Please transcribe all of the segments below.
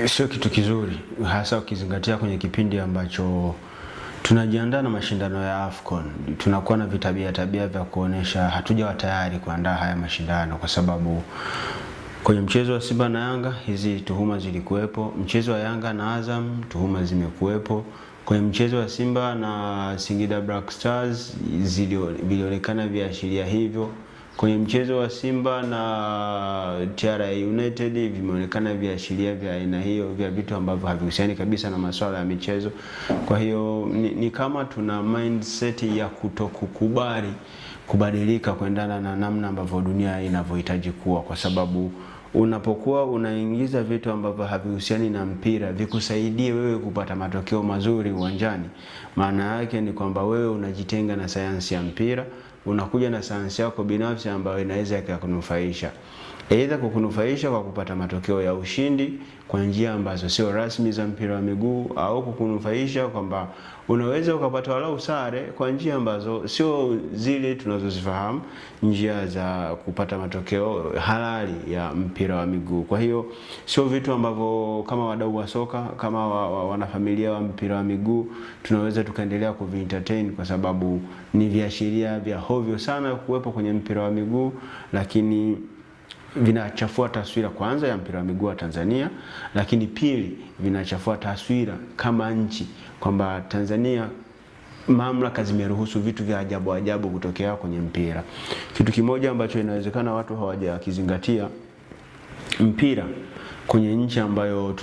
sio kitu kizuri, hasa ukizingatia kwenye kipindi ambacho tunajiandaa na mashindano ya AFCON. Tunakuwa na tabia vya kuonesha hatujawa tayari kuandaa haya mashindano, kwa sababu kwenye mchezo wa Simba na Yanga hizi tuhuma zilikuwepo, mchezo wa Yanga na Azam tuhuma zimekuwepo, kwenye mchezo wa Simba na Singida Black Stars vilionekana viashiria hivyo, kwenye mchezo wa Simba na TRA United vimeonekana viashiria vya aina hiyo, vya vitu ambavyo havihusiani kabisa na masuala ya michezo. Kwa hiyo ni kama tuna mindset ya kutokukubali kubadilika kuendana na namna ambavyo dunia inavyohitaji kuwa, kwa sababu unapokuwa unaingiza vitu ambavyo havihusiani na mpira vikusaidie wewe kupata matokeo mazuri uwanjani, maana yake ni kwamba wewe unajitenga na sayansi ya mpira, unakuja na sayansi yako binafsi ambayo inaweza kukunufaisha. Aidha kukunufaisha kwa kupata matokeo ya ushindi kwa njia ambazo sio rasmi za mpira wa miguu, au kukunufaisha kwamba unaweza ukapata walau sare kwa njia ambazo sio zile tunazozifahamu, njia za kupata matokeo halali ya mpira wa miguu. Kwa hiyo sio vitu ambavyo kama wadau wa soka, kama wanafamilia wa mpira wa miguu tunaweza tukaendelea kuvi-entertain, kwa sababu ni viashiria vya hovyo sana kuwepo kwenye mpira wa miguu, lakini vinachafua taswira kwanza ya mpira wa miguu wa Tanzania, lakini pili vinachafua taswira kama nchi, kwamba Tanzania mamlaka zimeruhusu vitu vya ajabu kutokea kwenye mpira. Kitu kimoja ambacho inawezekana watu hawajakizingatia, mpira kwenye nchi ambayo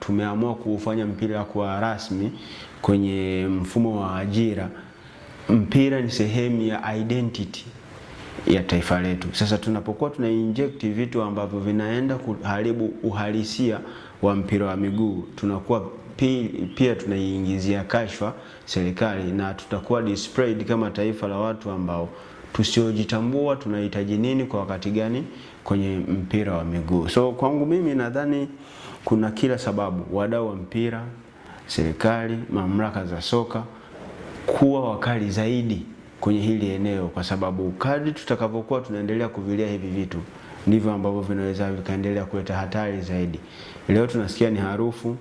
tumeamua kufanya mpira kwa rasmi kwenye mfumo wa ajira, mpira ni sehemu ya identity ya taifa letu. Sasa tunapokuwa tuna inject vitu ambavyo vinaenda kuharibu uhalisia wa mpira wa miguu, tunakuwa pia tunaiingizia kashfa serikali, na tutakuwa displayed kama taifa la watu ambao tusiojitambua tunahitaji nini kwa wakati gani kwenye mpira wa miguu. So kwangu mimi nadhani kuna kila sababu wadau wa mpira, serikali, mamlaka za soka kuwa wakali zaidi kwenye hili eneo, kwa sababu kadri tutakavyokuwa tunaendelea kuvilia hivi vitu ndivyo ambavyo vinaweza vikaendelea kuleta hatari zaidi. Leo tunasikia ni harufu,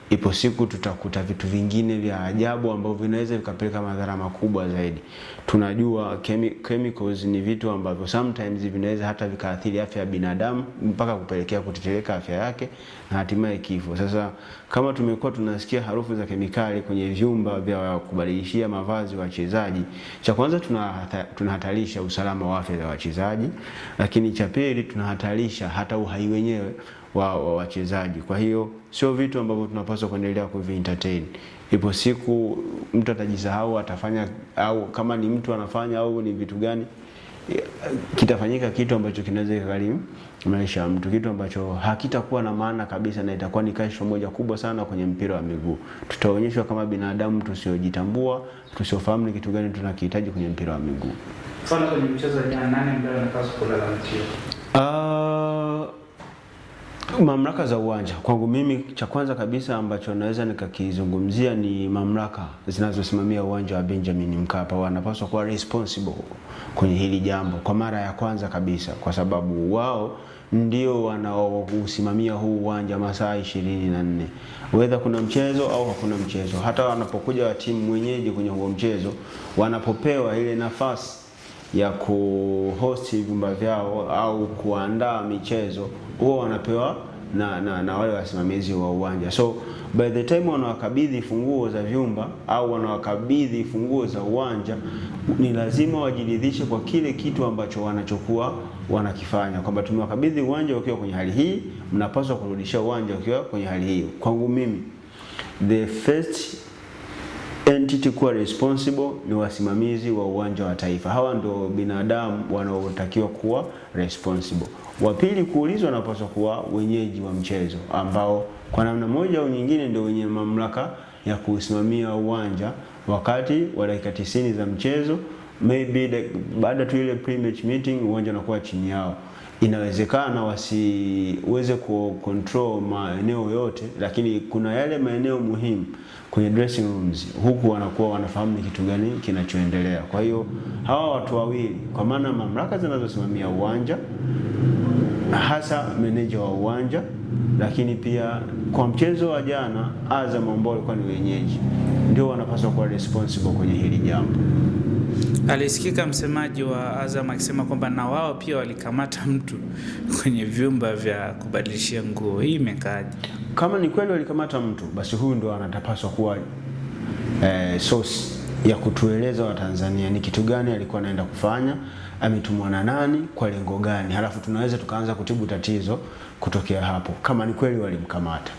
ipo siku tutakuta vitu vingine vya ajabu ambavyo vinaweza vikapeleka madhara makubwa zaidi. Tunajua chemicals ni vitu ambavyo sometimes vinaweza hata vikaathiri afya ya binadamu mpaka kupelekea kutetereka afya yake na hatimaye kifo. Sasa kama tumekuwa tunasikia harufu za kemikali kwenye vyumba vya kubadilishia mavazi wa wachezaji, cha kwanza tunahatarisha usalama wa afya za wachezaji, lakini cha pili tunahatarisha hata uhai wenyewe wa wachezaji. Kwa hiyo sio vitu ambavyo tunapaswa kuendelea kuvi-entertain. Ipo siku mtu atajisahau, atafanya, au kama ni mtu anafanya au ni vitu gani, kitafanyika kitu ambacho kinaweza kugharimu maisha ya mtu, kitu ambacho hakitakuwa na maana kabisa, na itakuwa ni kashfa moja kubwa sana kwenye mpira wa miguu. Tutaonyeshwa kama binadamu tusiojitambua, tusiofahamu ni kitu gani tunakihitaji kwenye mpira wa miguu. Mfano kwenye mchezo wa jana, nani ambaye anapaswa kulalamikiwa? Mamlaka za uwanja. Kwangu mimi cha kwanza kabisa ambacho naweza nikakizungumzia ni mamlaka zinazosimamia uwanja wa Benjamin Mkapa. Wanapaswa kuwa responsible kwenye hili jambo kwa mara ya kwanza kabisa, kwa sababu wao ndio wanaosimamia huu uwanja masaa 24, whether kuna mchezo au hakuna mchezo. Hata wanapokuja wa timu mwenyeji kwenye huo mchezo, wanapopewa ile nafasi ya kuhost vyumba vyao au kuandaa michezo, huwa wanapewa na wale wasimamizi wa uwanja. So by the time wanawakabidhi funguo za vyumba au wanawakabidhi funguo za uwanja, ni lazima wajiridhishe kwa kile kitu ambacho wanachokuwa wanakifanya, kwamba tumewakabidhi uwanja ukiwa kwenye hali hii, mnapaswa kurudisha uwanja ukiwa kwenye hali hiyo. Kwangu mimi the first entity kuwa responsible ni wasimamizi wa uwanja wa taifa. Hawa ndio binadamu wanaotakiwa kuwa responsible. Wa pili kuulizwa wanapaswa kuwa wenyeji wa mchezo, ambao kwa namna moja au nyingine ndio wenye mamlaka ya kusimamia uwanja wakati wa dakika 90 za mchezo. Maybe baada tu ile pre-match meeting uwanja unakuwa chini yao. Inawezekana wasiweze control maeneo yote, lakini kuna yale maeneo muhimu kwenye dressing rooms, huku wanakuwa wanafahamu ni kitu gani kinachoendelea. Kwa hiyo hawa watu wawili, kwa maana mamlaka zinazosimamia uwanja hasa meneja wa uwanja, lakini pia kwa mchezo wa jana Azam ambao walikuwa ni wenyeji ndio wanapaswa kuwa responsible kwenye hili jambo. Alisikika msemaji wa Azam akisema kwamba na wao pia walikamata mtu kwenye vyumba vya kubadilishia nguo. Hii imekaaje? Kama ni kweli walikamata mtu, basi huyu ndio anatapaswa kuwa source ya kutueleza Watanzania ni kitu gani alikuwa anaenda kufanya, ametumwa na nani, kwa lengo gani, halafu tunaweza tukaanza kutibu tatizo kutokea hapo, kama ni kweli walimkamata.